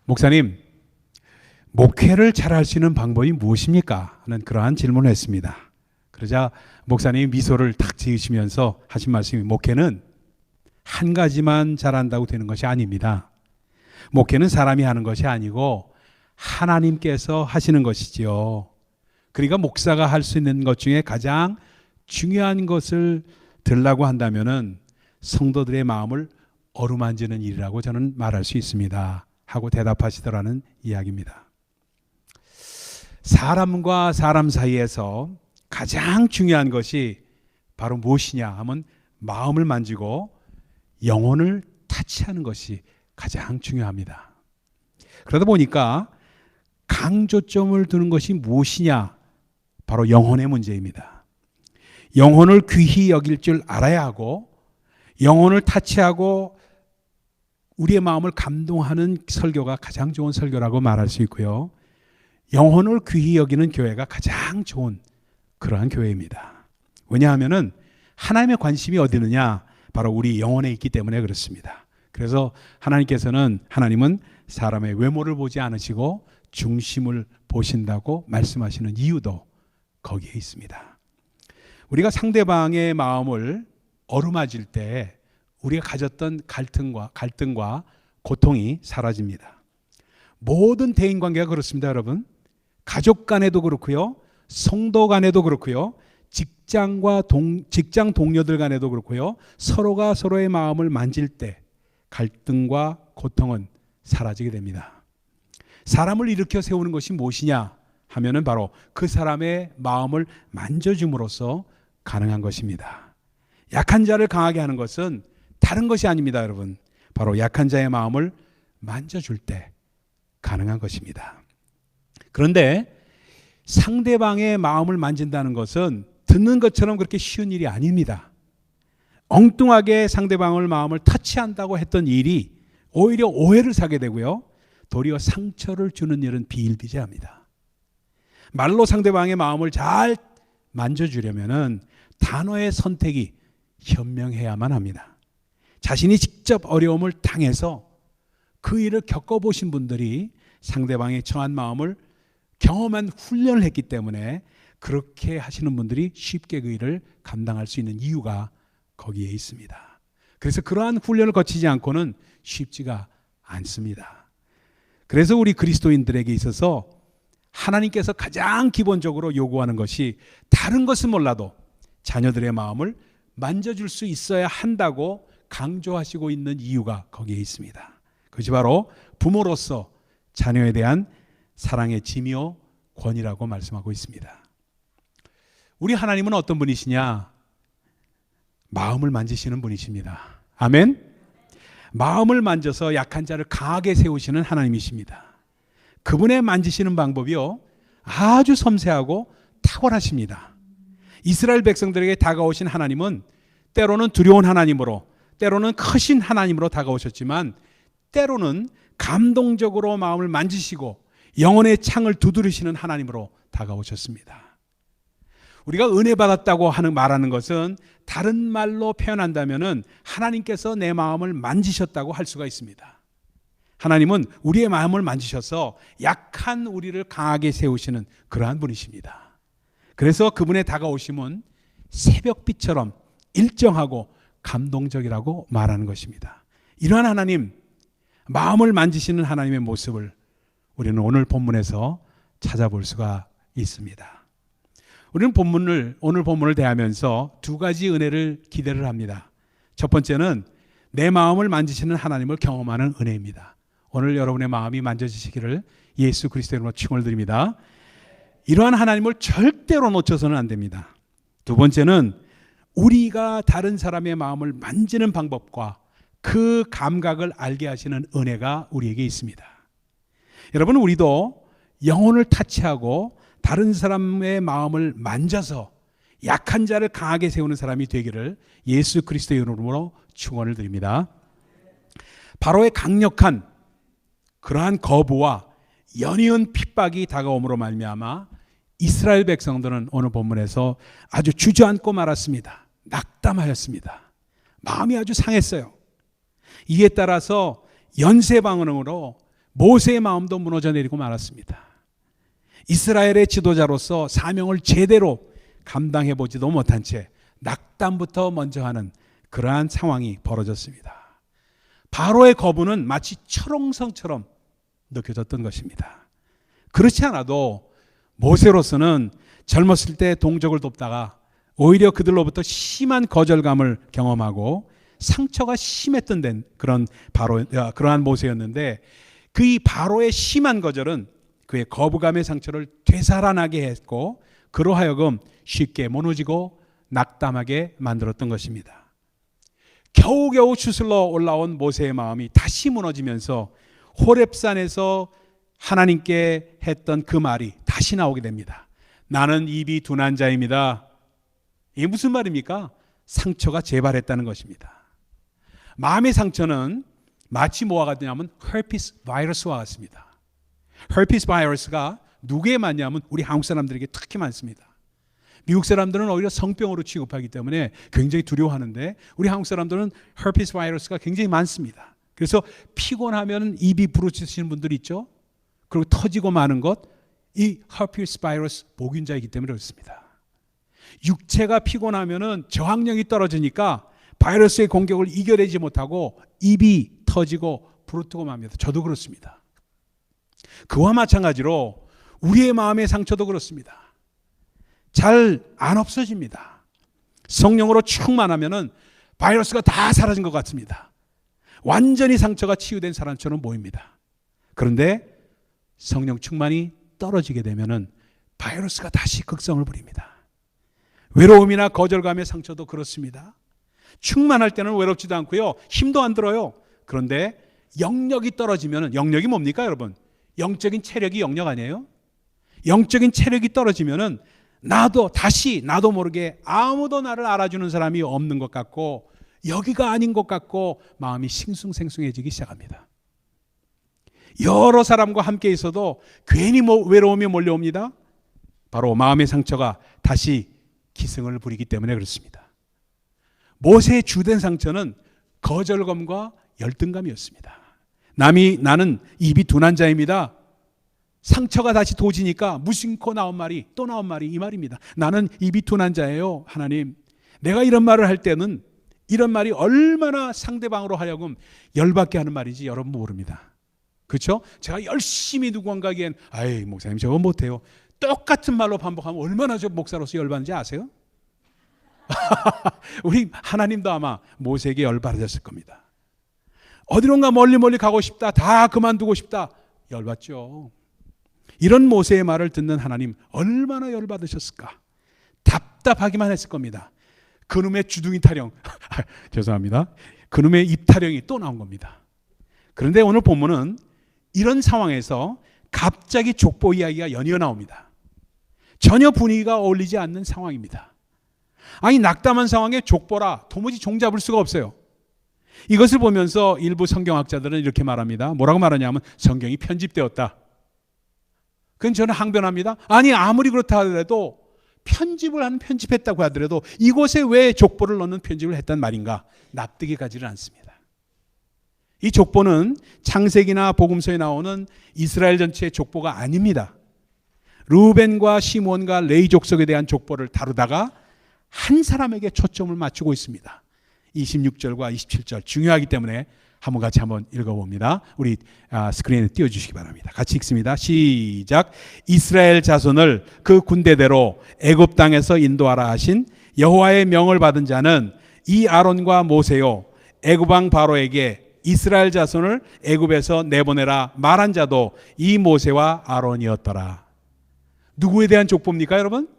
목사님, 목회를 잘할 수 있는 방법이 무엇입니까? 하는 그러한 질문을 했습니다. 그러자 목사님이 미소를 탁 지으시면서 하신 말씀이, 목회는 한 가지만 잘한다고 되는 것이 아닙니다. 목회는 사람이 하는 것이 아니고 하나님께서 하시는 것이지요. 그러니까 목사가 할 수 있는 것 중에 가장 중요한 것을 들라고 한다면은 성도들의 마음을 어루만지는 일이라고 저는 말할 수 있습니다 하고 대답하시더라는 이야기입니다. 사람과 사람 사이에서 가장 중요한 것이 바로 무엇이냐 하면 마음을 만지고 영혼을 타치하는 것이 가장 중요합니다. 그러다 보니까 강조점을 두는 것이 무엇이냐? 바로 영혼의 문제입니다. 영혼을 귀히 여길 줄 알아야 하고, 영혼을 타치하고 우리의 마음을 감동하는 설교가 가장 좋은 설교라고 말할 수 있고요. 영혼을 귀히 여기는 교회가 가장 좋은 그러한 교회입니다. 왜냐하면은 하나님의 관심이 어디 있느냐? 바로 우리 영혼에 있기 때문에 그렇습니다. 그래서 하나님은 사람의 외모를 보지 않으시고 중심을 보신다고 말씀하시는 이유도 거기에 있습니다. 우리가 상대방의 마음을 어루만질 때 우리가 가졌던 갈등과 고통이 사라집니다. 모든 대인관계가 그렇습니다, 여러분. 가족 간에도 그렇고요, 성도 간에도 그렇고요, 직장 동료들 간에도 그렇고요, 서로가 서로의 마음을 만질 때 갈등과 고통은 사라지게 됩니다. 사람을 일으켜 세우는 것이 무엇이냐 하면은 바로 그 사람의 마음을 만져줌으로써 가능한 것입니다. 약한 자를 강하게 하는 것은 다른 것이 아닙니다, 여러분. 바로 약한 자의 마음을 만져줄 때 가능한 것입니다. 그런데 상대방의 마음을 만진다는 것은 듣는 것처럼 그렇게 쉬운 일이 아닙니다. 엉뚱하게 상대방의 마음을 터치한다고 했던 일이 오히려 오해를 사게 되고요, 도리어 상처를 주는 일은 비일비재합니다. 말로 상대방의 마음을 잘 만져주려면은 단어의 선택이 현명해야만 합니다. 자신이 직접 어려움을 당해서 그 일을 겪어보신 분들이 상대방의 처한 마음을 경험한 훈련을 했기 때문에 그렇게 하시는 분들이 쉽게 그 일을 감당할 수 있는 이유가 거기에 있습니다. 그래서 그러한 훈련을 거치지 않고는 쉽지가 않습니다. 그래서 우리 그리스도인들에게 있어서 하나님께서 가장 기본적으로 요구하는 것이 다른 것은 몰라도 자녀들의 마음을 만져줄 수 있어야 한다고 강조하시고 있는 이유가 거기에 있습니다. 그것이 바로 부모로서 자녀에 대한 사랑의 짐이요 권위라고 말씀하고 있습니다. 우리 하나님은 어떤 분이시냐? 마음을 만지시는 분이십니다. 아멘. 마음을 만져서 약한 자를 강하게 세우시는 하나님이십니다. 그분의 만지시는 방법이요 아주 섬세하고 탁월하십니다. 이스라엘 백성들에게 다가오신 하나님은 때로는 두려운 하나님으로, 때로는 크신 하나님으로 다가오셨지만 때로는 감동적으로 마음을 만지시고 영혼의 창을 두드리시는 하나님으로 다가오셨습니다. 우리가 은혜 받았다고 말하는 것은 다른 말로 표현한다면은 하나님께서 내 마음을 만지셨다고 할 수가 있습니다. 하나님은 우리의 마음을 만지셔서 약한 우리를 강하게 세우시는 그러한 분이십니다. 그래서 그분의 다가오심은 새벽빛처럼 일정하고 감동적이라고 말하는 것입니다. 이러한 하나님, 마음을 만지시는 하나님의 모습을 우리는 오늘 본문에서 찾아볼 수가 있습니다. 우리는 오늘 본문을 대하면서 두 가지 은혜를 기대를 합니다. 첫 번째는 내 마음을 만지시는 하나님을 경험하는 은혜입니다. 오늘 여러분의 마음이 만져지시기를 예수 그리스도의 이름으로 축원을 드립니다. 이러한 하나님을 절대로 놓쳐서는 안 됩니다. 두 번째는 우리가 다른 사람의 마음을 만지는 방법과 그 감각을 알게 하시는 은혜가 우리에게 있습니다. 여러분, 우리도 영혼을 타치하고 다른 사람의 마음을 만져서 약한 자를 강하게 세우는 사람이 되기를 예수 그리스도의 이름으로 축원을 드립니다. 바로의 강력한 그러한 거부와 연이은 핍박이 다가옴으로 말미암아 이스라엘 백성들은 오늘 본문에서 아주 주저앉고 말았습니다. 낙담하였습니다. 마음이 아주 상했어요. 이에 따라서 연쇄방언으로 모세의 마음도 무너져 내리고 말았습니다. 이스라엘의 지도자로서 사명을 제대로 감당해 보지도 못한 채 낙담부터 먼저 하는 그러한 상황이 벌어졌습니다. 바로의 거부는 마치 철옹성처럼 느껴졌던 것입니다. 그렇지 않아도 모세로서는 젊었을 때 동족을 돕다가 오히려 그들로부터 심한 거절감을 경험하고 상처가 심했던 그러한 모세였는데, 그 이 바로의 심한 거절은 그의 거부감의 상처를 되살아나게 했고 그로 하여금 쉽게 무너지고 낙담하게 만들었던 것입니다. 겨우겨우 추슬러 올라온 모세의 마음이 다시 무너지면서 호렙산에서 하나님께 했던 그 말이 다시 나오게 됩니다. 나는 입이 둔한 자입니다. 이게 무슨 말입니까? 상처가 재발했다는 것입니다. 마음의 상처는 마치 뭐와 같냐면 herpes 바이러스와 같습니다. herpes 바이러스가 누구에 맞냐면 우리 한국 사람들에게 특히 많습니다. 미국 사람들은 오히려 성병으로 취급하기 때문에 굉장히 두려워하는데 우리 한국 사람들은 herpes 바이러스가 굉장히 많습니다. 그래서 피곤하면 입이 부르짖으시는 분들이 있죠. 그리고 터지고 마는 것, 이 herpes 바이러스 보균자이기 때문에 그렇습니다. 육체가 피곤하면은 저항력이 떨어지니까 바이러스의 공격을 이겨내지 못하고 입이 터지고 부르트고 맙니다. 저도 그렇습니다. 그와 마찬가지로 우리의 마음의 상처도 그렇습니다. 잘 안 없어집니다. 성령으로 충만하면은 바이러스가 다 사라진 것 같습니다. 완전히 상처가 치유된 사람처럼 보입니다. 그런데 성령 충만이 떨어지게 되면은 바이러스가 다시 극성을 부립니다. 외로움이나 거절감의 상처도 그렇습니다. 충만할 때는 외롭지도 않고요, 힘도 안 들어요. 그런데 영력이 떨어지면, 영력이 뭡니까 여러분? 영적인 체력이 영력 아니에요? 영적인 체력이 떨어지면은 나도 모르게 아무도 나를 알아주는 사람이 없는 것 같고 여기가 아닌 것 같고 마음이 싱숭생숭해지기 시작합니다. 여러 사람과 함께 있어도 괜히 외로움이 몰려옵니다. 바로 마음의 상처가 다시 기승을 부리기 때문에 그렇습니다. 모세의 주된 상처는 거절감과 열등감이었습니다. 나는 입이 둔한 자입니다. 상처가 다시 도지니까 무심코 나온 말이 이 말입니다. 나는 입이 둔한 자예요. 하나님, 내가 이런 말을 할 때는 이런 말이 얼마나 상대방으로 하여금 열받게 하는 말인지 여러분 모릅니다. 그렇죠? 제가 열심히 누군가에겐 아이 목사님 저거 못해요. 똑같은 말로 반복하면 얼마나 저 목사로서 열받는지 아세요? 우리 하나님도 아마 모세에게 열받으셨을 겁니다. 어디론가 멀리 가고 싶다, 다 그만두고 싶다, 열받죠. 이런 모세의 말을 듣는 하나님 얼마나 열받으셨을까? 답답하기만 했을 겁니다. 그놈의 주둥이 타령 죄송합니다. 그놈의 입 타령이 또 나온 겁니다. 그런데 오늘 본문은 이런 상황에서 갑자기 족보 이야기가 연이어 나옵니다. 전혀 분위기가 어울리지 않는 상황입니다. 아니, 낙담한 상황에 족보라 도무지 종잡을 수가 없어요. 이것을 보면서 일부 성경학자들은 이렇게 말합니다. 뭐라고 말하냐면 성경이 편집되었다. 그건 저는 항변합니다. 아니, 아무리 그렇다 하더라도 편집했다고 하더라도 이곳에 왜 족보를 넣는 편집을 했단 말인가? 납득이 가지를 않습니다. 이 족보는 창세기나 복음서에 나오는 이스라엘 전체의 족보가 아닙니다. 르우벤과 시몬과 레위 족속에 대한 족보를 다루다가 한 사람에게 초점을 맞추고 있습니다. 26절과 27절 중요하기 때문에 같이 한번 읽어봅니다. 우리 스크린에 띄워주시기 바랍니다. 같이 읽습니다. 시작. 이스라엘 자손을 그 군대대로 애굽 땅에서 인도하라 하신 여호와의 명을 받은 자는 이 아론과 모세요. 애굽 왕 바로에게 이스라엘 자손을 애굽에서 내보내라 말한 자도 이 모세와 아론이었더라. 누구에 대한 족보입니까, 여러분?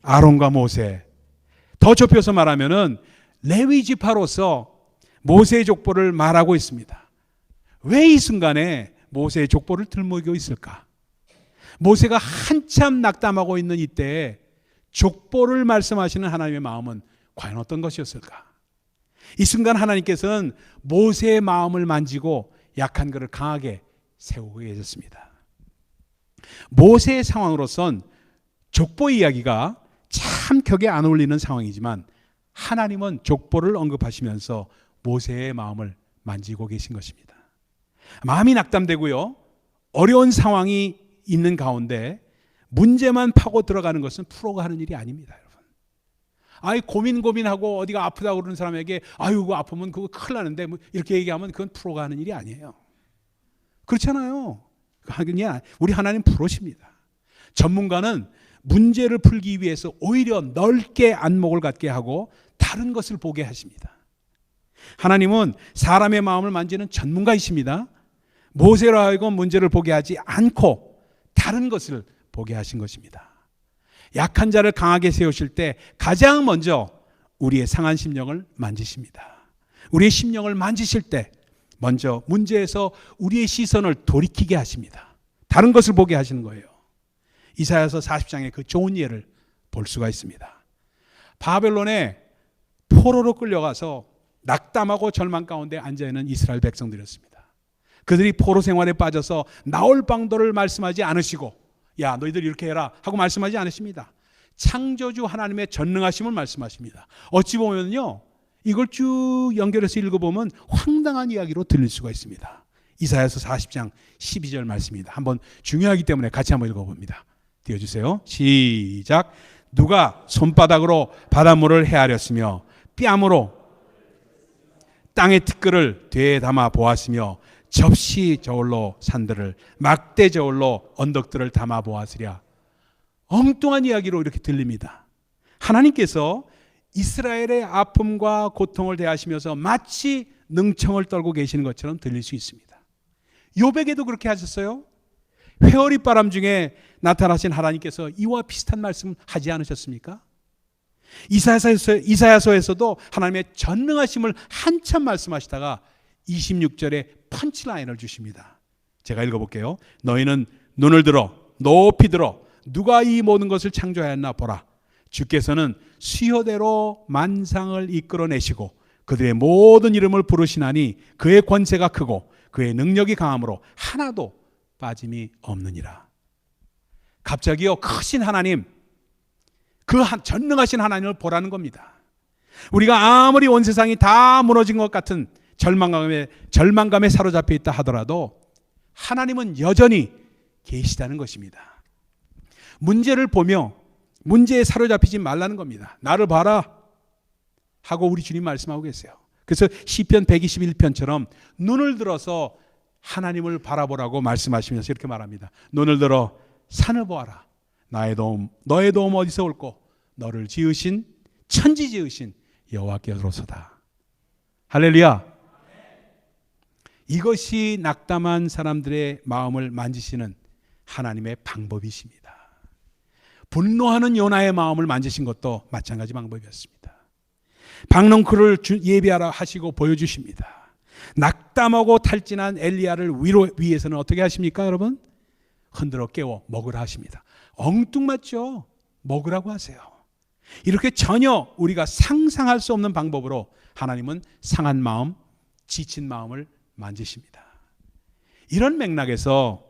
아론과 모세. 더 좁혀서 말하면은 레위 지파로서 모세의 족보를 말하고 있습니다. 왜 이 순간에 모세의 족보를 들먹이고 있을까? 모세가 한참 낙담하고 있는 이때에 족보를 말씀하시는 하나님의 마음은 과연 어떤 것이었을까? 이 순간 하나님께서는 모세의 마음을 만지고 약한 그를 강하게 세우고 계셨습니다. 모세의 상황으로선 족보 이야기가 참 격에 안 어울리는 상황이지만 하나님은 족보를 언급하시면서 모세의 마음을 만지고 계신 것입니다. 마음이 낙담되고요, 어려운 상황이 있는 가운데 문제만 파고 들어가는 것은 프로가 하는 일이 아닙니다, 여러분. 아이 고민하고 어디가 아프다고 그러는 사람에게 아유 그거 아프면 그거 큰일 나는데 뭐 이렇게 얘기하면 그건 프로가 하는 일이 아니에요. 그렇잖아요. 그냥 우리 하나님 프로십니다. 전문가는 문제를 풀기 위해서 오히려 넓게 안목을 갖게 하고 다른 것을 보게 하십니다. 하나님은 사람의 마음을 만지는 전문가이십니다. 모세로 하여금 문제를 보게 하지 않고 다른 것을 보게 하신 것입니다. 약한 자를 강하게 세우실 때 가장 먼저 우리의 상한 심령을 만지십니다. 우리의 심령을 만지실 때 먼저 문제에서 우리의 시선을 돌이키게 하십니다. 다른 것을 보게 하시는 거예요. 이사야서 40장에 그 좋은 예를 볼 수가 있습니다. 바벨론에 포로로 끌려가서 낙담하고 절망 가운데 앉아있는 이스라엘 백성들이었습니다. 그들이 포로 생활에 빠져서 나올 방도를 말씀하지 않으시고 야 너희들 이렇게 해라 하고 말씀하지 않으십니다. 창조주 하나님의 전능하심을 말씀하십니다. 어찌 보면요 이걸 쭉 연결해서 읽어보면 황당한 이야기로 들릴 수가 있습니다. 이사야서 40장 12절 말씀입니다. 한번 중요하기 때문에 같이 한번 읽어봅니다. 띄워주세요. 시작. 누가 손바닥으로 바닷물을 헤아렸으며 뺨으로 땅의 티끌을 되에 담아 보았으며 접시 저울로 산들을 막대 저울로 언덕들을 담아 보았으랴. 엉뚱한 이야기로 이렇게 들립니다. 하나님께서 이스라엘의 아픔과 고통을 대하시면서 마치 능청을 떨고 계시는 것처럼 들릴 수 있습니다. 욥에게도 그렇게 하셨어요. 회오리 바람 중에 나타나신 하나님께서 이와 비슷한 말씀 하지 않으셨습니까? 이사야서에서도 하나님의 전능하심을 한참 말씀하시다가 26절에 펀치라인을 주십니다. 제가 읽어볼게요. 너희는 눈을 들어 높이 들어 누가 이 모든 것을 창조하였나 보라. 주께서는 수요대로 만상을 이끌어내시고 그들의 모든 이름을 부르시나니 그의 권세가 크고 그의 능력이 강함으로 하나도 빠짐이 없느니라. 갑자기요 크신 하나님, 그 전능하신 하나님을 보라는 겁니다. 우리가 아무리 온 세상이 다 무너진 것 같은 절망감에 사로잡혀 있다 하더라도 하나님은 여전히 계시다는 것입니다. 문제를 보며 문제에 사로잡히지 말라는 겁니다. 나를 봐라 하고 우리 주님 말씀하고 계세요. 그래서 시편 121편처럼 눈을 들어서 하나님을 바라보라고 말씀하시면서 이렇게 말합니다. 눈을 들어 산을 보아라. 나의 도움, 너의 도움 어디서 올꼬? 너를 지으신 천지 지으신 여호와께로소다. 할렐루야. 이것이 낙담한 사람들의 마음을 만지시는 하나님의 방법이십니다. 분노하는 요나의 마음을 만지신 것도 마찬가지 방법이었습니다. 박넝쿨을 예비하라 하시고 보여주십니다. 낙담하고 탈진한 엘리야를 위해서는 어떻게 하십니까 여러분? 흔들어 깨워 먹으라 하십니다. 엉뚱맞죠? 먹으라고 하세요. 이렇게 전혀 우리가 상상할 수 없는 방법으로 하나님은 상한 마음, 지친 마음을 만지십니다. 이런 맥락에서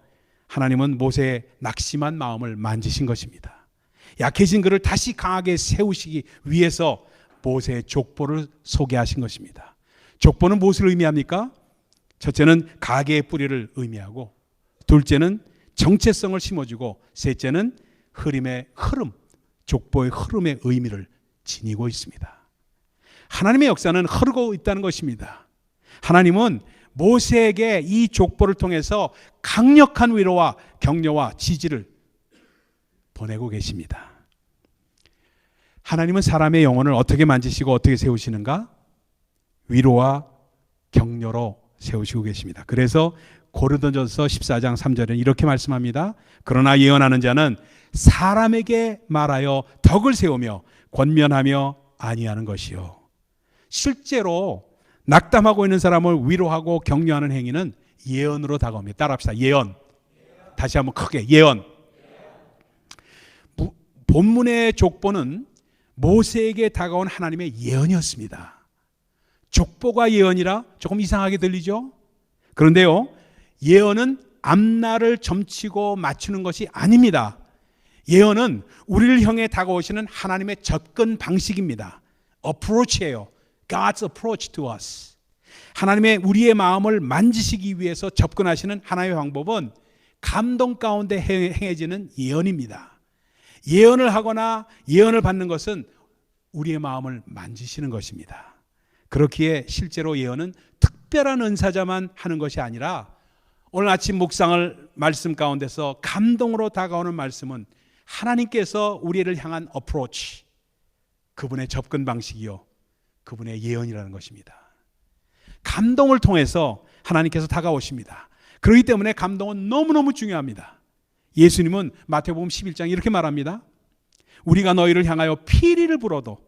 하나님은 모세의 낙심한 마음을 만지신 것입니다. 약해진 그를 다시 강하게 세우시기 위해서 모세의 족보를 소개하신 것입니다. 족보는 무엇을 의미합니까? 첫째는 가계의 뿌리를 의미하고, 둘째는 정체성을 심어주고, 셋째는 흐름의 흐름, 족보의 흐름의 의미를 지니고 있습니다. 하나님의 역사는 흐르고 있다는 것입니다. 하나님은 모세에게 이 족보를 통해서 강력한 위로와 격려와 지지를 보내고 계십니다. 하나님은 사람의 영혼을 어떻게 만지시고 어떻게 세우시는가? 위로와 격려로 세우시고 계십니다. 그래서 고린도전서 14장 3절에 이렇게 말씀합니다. 그러나 예언하는 자는 사람에게 말하여 덕을 세우며 권면하며 아니하는 것이요. 실제로 낙담하고 있는 사람을 위로하고 격려하는 행위는 예언으로 다가옵니다. 따라합시다. 예언. 다시 한번 크게 예언. 본문의 족보는 모세에게 다가온 하나님의 예언이었습니다. 족보가 예언이라 조금 이상하게 들리죠? 그런데요, 예언은 앞날을 점치고 맞추는 것이 아닙니다. 예언은 우리를 향해 다가오시는 하나님의 접근 방식입니다. approach예요. God's approach to us. 하나님의 우리의 마음을 만지시기 위해서 접근하시는 하나님의 방법은 감동 가운데 행해지는 예언입니다. 예언을 하거나 예언을 받는 것은 우리의 마음을 만지시는 것입니다. 그렇기에 실제로 예언은 특별한 은사자만 하는 것이 아니라 오늘 아침 묵상을 말씀 가운데서 감동으로 다가오는 말씀은 하나님께서 우리를 향한 어프로치, 그분의 접근 방식이요, 그분의 예언이라는 것입니다. 감동을 통해서 하나님께서 다가오십니다. 그렇기 때문에 감동은 너무너무 중요합니다. 예수님은 마태복음 11장 이렇게 말합니다. 우리가 너희를 향하여 피리를 불어도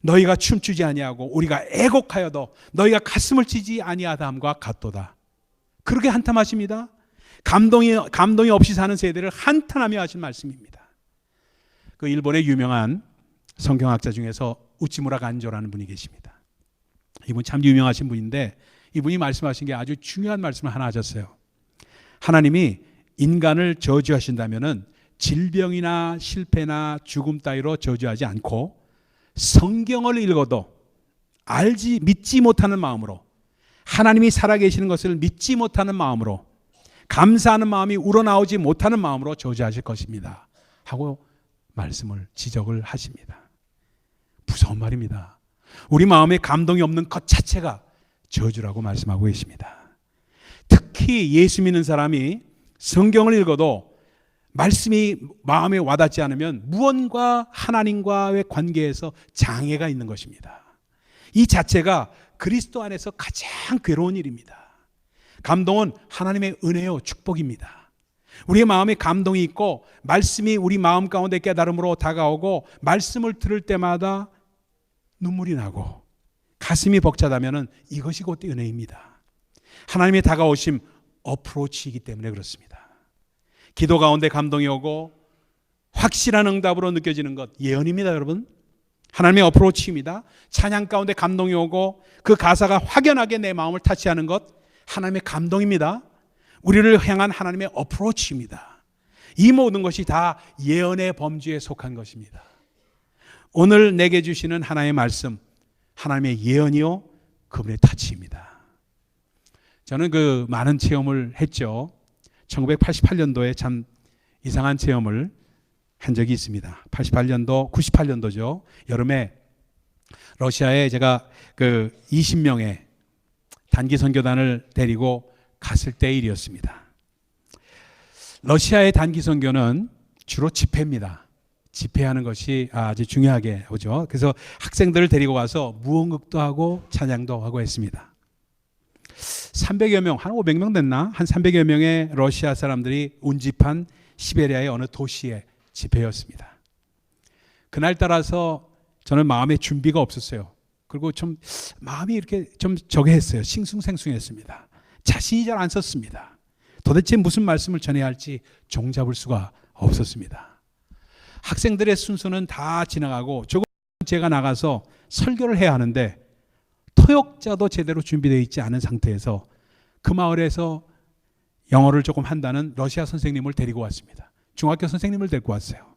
너희가 춤추지 아니하고 우리가 애곡하여도 너희가 가슴을 치지 아니하다함과 같도다. 그렇게 한탄하십니다. 감동이 없이 사는 세대를 한탄하며 하신 말씀입니다. 그 일본의 유명한 성경학자 중에서 우치무라 간조라는 분이 계십니다. 이분 참 유명하신 분인데 이분이 말씀하신 게 아주 중요한 말씀을 하나 하셨어요. 하나님이 인간을 저주하신다면은 질병이나 실패나 죽음 따위로 저주하지 않고 성경을 읽어도 믿지 못하는 마음으로, 하나님이 살아계시는 것을 믿지 못하는 마음으로, 감사하는 마음이 우러나오지 못하는 마음으로 저주하실 것입니다 하고 말씀을 지적을 하십니다. 무서운 말입니다. 우리 마음에 감동이 없는 것 자체가 저주라고 말씀하고 계십니다. 특히 예수 믿는 사람이 성경을 읽어도 말씀이 마음에 와닿지 않으면 무언가 하나님과의 관계에서 장애가 있는 것입니다. 이 자체가 그리스도 안에서 가장 괴로운 일입니다. 감동은 하나님의 은혜요, 축복입니다. 우리의 마음에 감동이 있고 말씀이 우리 마음 가운데 깨달음으로 다가오고 말씀을 들을 때마다 눈물이 나고 가슴이 벅차다면 이것이 곧 은혜입니다. 하나님의 다가오심 어프로치이기 때문에 그렇습니다. 기도 가운데 감동이 오고 확실한 응답으로 느껴지는 것 예언입니다. 여러분, 하나님의 어프로치입니다. 찬양 가운데 감동이 오고 그 가사가 확연하게 내 마음을 타치하는 것 하나님의 감동입니다. 우리를 향한 하나님의 어프로치입니다. 이 모든 것이 다 예언의 범주에 속한 것입니다. 오늘 내게 주시는 하나님의 말씀, 하나님의 예언이요, 그분의 타치입니다. 저는 그 많은 체험을 했죠. 1988년도에 참 이상한 체험을 한 적이 있습니다. 88년도, 98년도죠. 여름에 러시아에 제가 그 20명의 단기 선교단을 데리고 갔을 때 일이었습니다. 러시아의 단기 선교는 주로 집회입니다. 집회하는 것이 아주 중요하게 오죠. 그래서 학생들을 데리고 와서 무언극도 하고 찬양도 하고 했습니다. 300여 명, 한 500명 됐나? 한 300여 명의 러시아 사람들이 운집한 시베리아의 어느 도시에 집회였습니다. 그날따라서 저는 마음에 준비가 없었어요. 그리고 좀 마음이 이렇게 좀 저게 했어요. 싱숭생숭했습니다. 자신이 잘 안 섰습니다. 도대체 무슨 말씀을 전해야 할지 종잡을 수가 없었습니다. 학생들의 순서는 다 지나가고 조금 제가 나가서 설교를 해야 하는데 토역자도 제대로 준비되어 있지 않은 상태에서 그 마을에서 영어를 조금 한다는 러시아 선생님을 데리고 왔습니다. 중학교 선생님을 데리고 왔어요.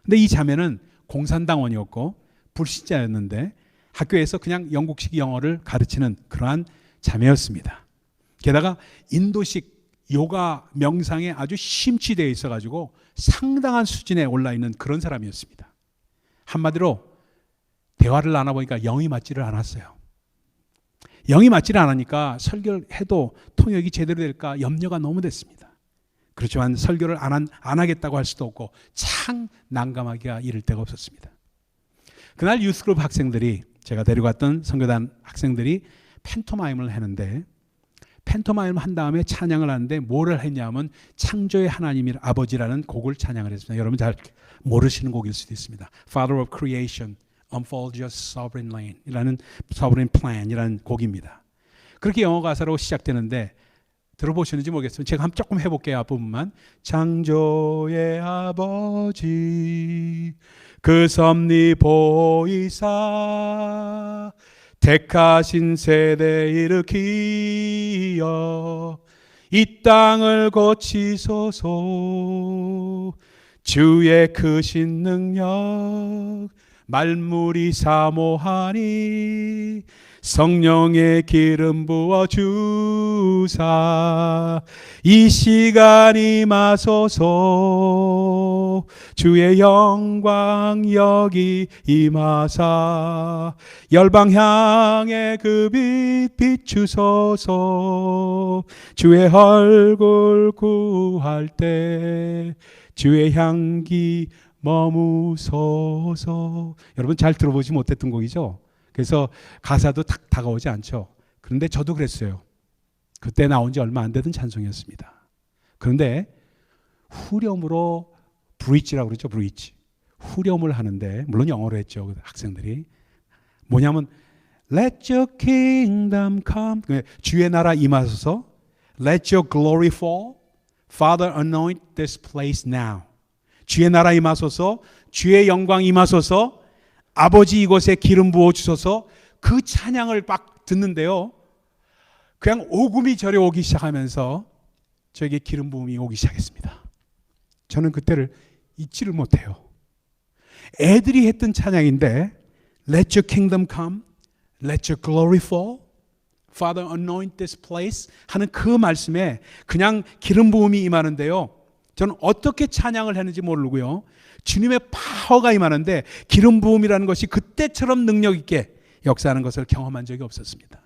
근데 이 자매는 공산당원이었고 불신자였는데 학교에서 그냥 영국식 영어를 가르치는 그러한 자매였습니다. 게다가 인도식 요가 명상에 아주 심취되어 있어가지고 상당한 수준에 올라있는 그런 사람이었습니다. 한마디로 대화를 나눠보니까 영이 맞지를 않았어요. 영이 맞지를 않으니까 설교를 해도 통역이 제대로 될까 염려가 너무 됐습니다. 그렇지만 설교를 안 하겠다고 할 수도 없고 참 난감하기가 이를 데가 없었습니다. 그날 유스그룹 학생들이, 제가 데려갔던 선교단 학생들이 팬토마임을 하는데, 팬토마임을 한 다음에 찬양을 하는데 뭐를 했냐면 창조의 하나님이 아버지라는 곡을 찬양을 했습니다. 여러분 잘 모르시는 곡일 수도 있습니다. Father of Creation, Unfold Your Sovereign Plan 이라는 Sovereign Plan 이라는 곡입니다. 그렇게 영어 가사로 시작되는데 들어보시는지 모르겠어요. 제가 조금 해볼게요. 앞부분만. 창조의 아버지 그 섭리 보이사 택하신 세대 일으키어 이 땅을 고치소서 주의 크신 능력 만물이 사모하니 성령의 기름 부어 주사 이 시간 임하소서 주의 영광 여기 임하사 열방 향해 그 빛 비추소서 주의 얼굴 구할 때 주의 향기 머무소서. 여러분 잘 들어보지 못했던 곡이죠. 그래서 가사도 딱 다가오지 않죠. 그런데 저도 그랬어요. 그때 나온 지 얼마 안 되던 찬송이었습니다. 그런데 후렴으로 브릿지라고 그러죠. 브릿지. 후렴을 하는데 물론 영어로 했죠. 학생들이. 뭐냐면 Let your kingdom come. 주의 나라 임하소서. Let your glory fall. Father anoint this place now. 주의 나라 임하소서. 주의 영광 임하소서. 아버지 이곳에 기름 부어 주소서. 그 찬양을 막 듣는데요. 그냥 오금이 저려오기 시작하면서 저에게 기름 부음이 오기 시작했습니다. 저는 그때를 잊지를 못해요. 애들이 했던 찬양인데 Let your kingdom come, let your glory fall, Father anoint this place 하는 그 말씀에 그냥 기름 부음이 임하는데요. 저는 어떻게 찬양을 했는지 모르고요. 주님의 파워가 임하는데 기름 부음이라는 것이 그때처럼 능력 있게 역사하는 것을 경험한 적이 없었습니다.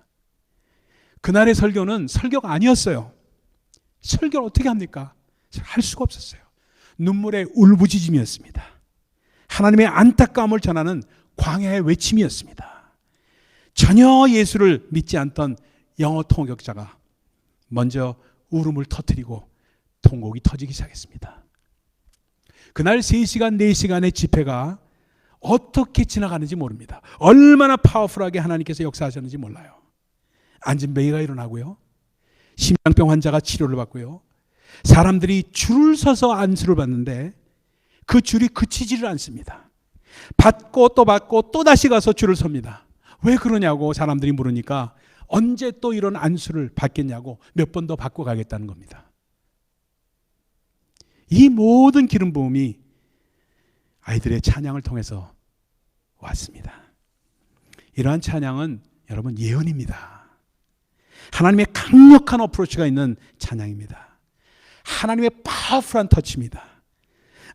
그날의 설교는 설교가 아니었어요. 설교를 어떻게 합니까? 할 수가 없었어요. 눈물의 울부짖음이었습니다. 하나님의 안타까움을 전하는 광야의 외침이었습니다. 전혀 예수를 믿지 않던 영어 통역자가 먼저 울음을 터뜨리고 통곡이 터지기 시작했습니다. 그날 3시간, 4시간의 집회가 어떻게 지나가는지 모릅니다. 얼마나 파워풀하게 하나님께서 역사하셨는지 몰라요. 안진뱅이가 일어나고요. 심장병 환자가 치료를 받고요. 사람들이 줄을 서서 안수를 받는데 그 줄이 그치지를 않습니다. 받고 또 받고 또 다시 가서 줄을 섭니다. 왜 그러냐고 사람들이 물으니까 언제 또 이런 안수를 받겠냐고 몇 번 더 받고 가겠다는 겁니다. 이 모든 기름 부음이 아이들의 찬양을 통해서 왔습니다. 이러한 찬양은 여러분 예언입니다. 하나님의 강력한 어프로치가 있는 찬양입니다. 하나님의 파워풀한 터치입니다.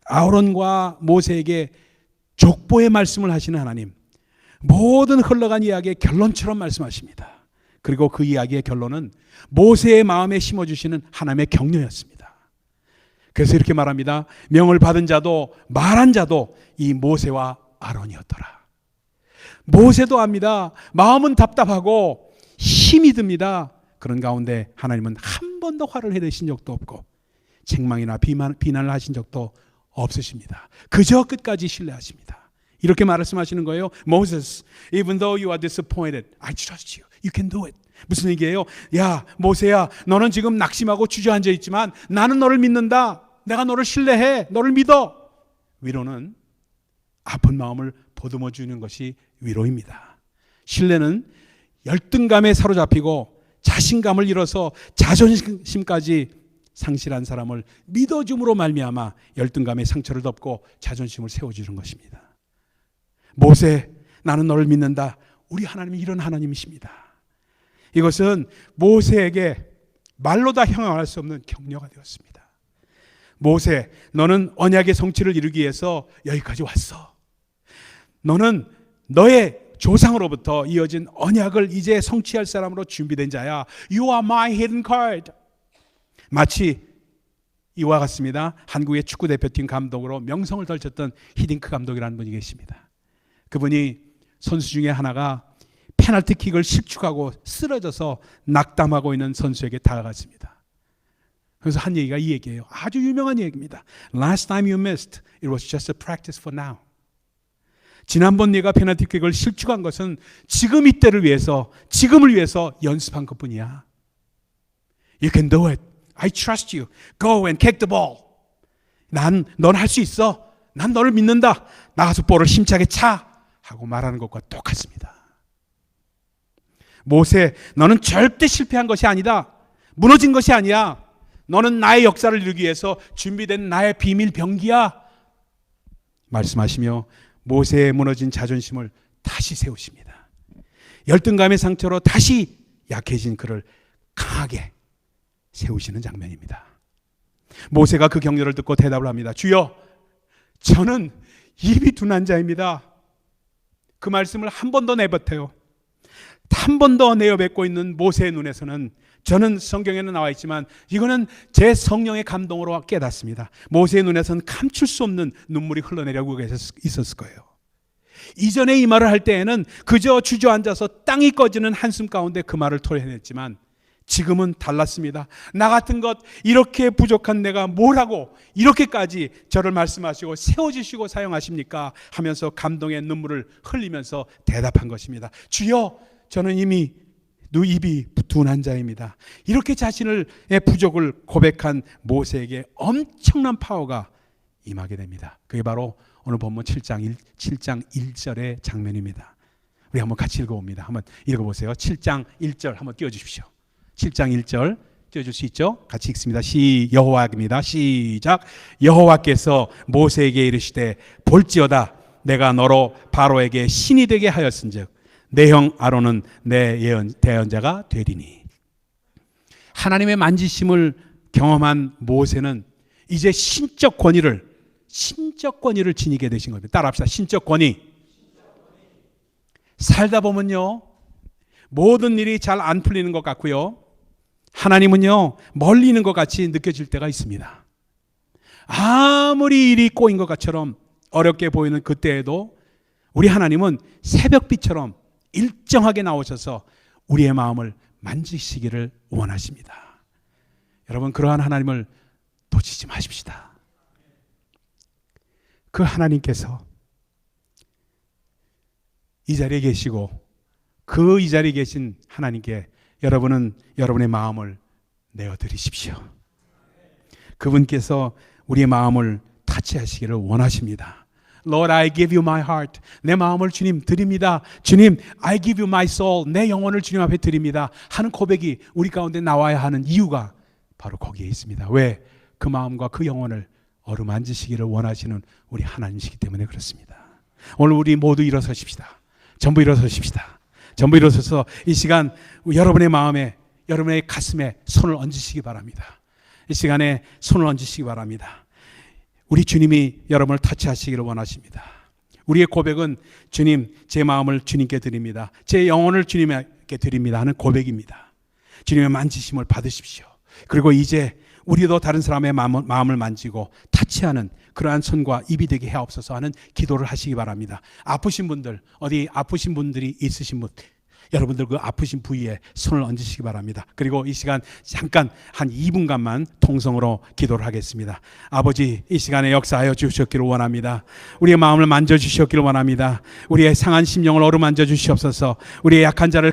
아론과 모세에게 족보의 말씀을 하시는 하나님, 모든 흘러간 이야기의 결론처럼 말씀하십니다. 그리고 그 이야기의 결론은 모세의 마음에 심어주시는 하나님의 격려였습니다. 그래서 이렇게 말합니다. 명을 받은 자도 말한 자도 이 모세와 아론이었더라. 모세도 압니다. 마음은 답답하고 힘이 듭니다. 그런 가운데 하나님은 한 번도 화를 해내신 적도 없고 책망이나 비난을 하신 적도 없으십니다. 그저 끝까지 신뢰하십니다. 이렇게 말씀하시는 거예요. Moses, even though you are disappointed, I trust you. You can do it. 무슨 얘기예요? 야, 모세야, 너는 지금 낙심하고 주저앉아 있지만 나는 너를 믿는다. 내가 너를 신뢰해. 너를 믿어. 위로는 아픈 마음을 보듬어 주는 것이 위로입니다. 신뢰는 열등감에 사로잡히고 자신감을 잃어서 자존심까지 상실한 사람을 믿어줌으로 말미암아 열등감의 상처를 덮고 자존심을 세워주는 것입니다. 모세, 나는 너를 믿는다. 우리 하나님이 이런 하나님이십니다. 이것은 모세에게 말로 다 형용할 수 없는 격려가 되었습니다. 모세, 너는 언약의 성취를 이루기 위해서 여기까지 왔어. 너는 너의 조상으로부터 이어진 언약을 이제 성취할 사람으로 준비된 자야. You are my hidden card. 마치 이와 같습니다. 한국의 축구대표팀 감독으로 명성을 떨쳤던 히딩크 감독이라는 분이 계십니다. 그분이 선수 중에 하나가 페널티킥을 실축하고 쓰러져서 낙담하고 있는 선수에게 다가갔습니다. 그래서 한 얘기가 이 얘기예요. 아주 유명한 얘기입니다. Last time you missed, it was just a practice for now. 지난번 네가 페널티킥을 실축한 것은 지금 이때를 위해서, 지금을 위해서 연습한 것뿐이야. You can do it. I trust you. Go and kick the ball. 넌 할 수 있어. 난 너를 믿는다. 나가서 볼을 힘차게 차. 하고 말하는 것과 똑같습니다. 모세, 너는 절대 실패한 것이 아니다. 무너진 것이 아니야. 너는 나의 역사를 이루기 위해서 준비된 나의 비밀 병기야. 말씀하시며 모세의 무너진 자존심을 다시 세우십니다. 열등감의 상처로 다시 약해진 그를 강하게 세우시는 장면입니다. 모세가 그 격려를 듣고 대답을 합니다. 주여, 저는 입이 둔한 자입니다. 그 말씀을 한 번 더 내뱉어요. 한 번 더 내어뱉고 있는 모세의 눈에서는, 저는 성경에는 나와 있지만 이거는 제 성령의 감동으로 깨닫습니다. 모세의 눈에서는 감출 수 없는 눈물이 흘러내려고 있었을 거예요. 이전에 이 말을 할 때에는 그저 주저앉아서 땅이 꺼지는 한숨 가운데 그 말을 토해냈지만 지금은 달랐습니다. 나 같은 것, 이렇게 부족한 내가 뭐라고 이렇게까지 저를 말씀하시고 세워주시고 사용하십니까? 하면서 감동의 눈물을 흘리면서 대답한 것입니다. 주여, 저는 이미 입이 둔한 자입니다. 이렇게 자신의 부족을 고백한 모세에게 엄청난 파워가 임하게 됩니다. 그게 바로 오늘 본문 7장 1절의 장면입니다. 우리 한번 같이 읽어봅니다. 한번 읽어보세요. 7장 1절 한번 띄워주십시오. 7장 1절 띄워줄 수 있죠? 같이 읽습니다. 여호와입니다. 시작. 여호와께서 모세에게 이르시되 볼지어다 내가 너로 바로에게 신이 되게 하였은즉 내 형 아론은 내 대언자가 되리니. 하나님의 만지심을 경험한 모세는 이제 신적 권위를 지니게 되신 겁니다. 따라합시다. 신적 권위. 살다 보면요, 모든 일이 잘 안 풀리는 것 같고요, 하나님은요 멀리 있는 것 같이 느껴질 때가 있습니다. 아무리 일이 꼬인 것처럼 어렵게 보이는 그때에도 우리 하나님은 새벽빛처럼 일정하게 나오셔서 우리의 마음을 만지시기를 원하십니다. 여러분, 그러한 하나님을 놓치지 마십시다. 그 하나님께서 이 자리에 계시고 그 이 자리에 계신 하나님께 여러분은 여러분의 마음을 내어드리십시오. 그분께서 우리의 마음을 타치하시기를 원하십니다. Lord, I give you my heart. 내 마음을 주님 드립니다. 주님, I give you my soul. 내 영혼을 주님 앞에 드립니다 하는 고백이 우리 가운데 나와야 하는 이유가 바로 거기에 있습니다. 왜? 그 마음과 그 영혼을 어루만지시기를 원하시는 우리 하나님이시기 때문에 그렇습니다. 오늘 우리 모두 일어서십시다. 전부 일어서십시다. 전부 일어서서 이 시간 여러분의 마음에, 여러분의 가슴에 손을 얹으시기 바랍니다. 이 시간에 손을 얹으시기 바랍니다. 우리 주님이 여러분을 터치하시기를 원하십니다. 우리의 고백은 주님, 제 마음을 주님께 드립니다. 제 영혼을 주님께 드립니다 하는 고백입니다. 주님의 만지심을 받으십시오. 그리고 이제 우리도 다른 사람의 마음을 만지고 타치하는 그러한 손과 입이 되게 하옵소서 하는 기도를 하시기 바랍니다. 아프신 분들, 어디 아프신 분들이 있으신 분, 여러분들 그 아프신 부위에 손을 얹으시기 바랍니다. 그리고 이 시간 잠깐 한 2분간만 통성으로 기도를 하겠습니다. 아버지, 이 시간에 역사하여 주셨기를 원합니다. 우리의 마음을 만져주셨기를 원합니다. 우리의 상한 심령을 어루만져 주시옵소서. 우리의 약한 자를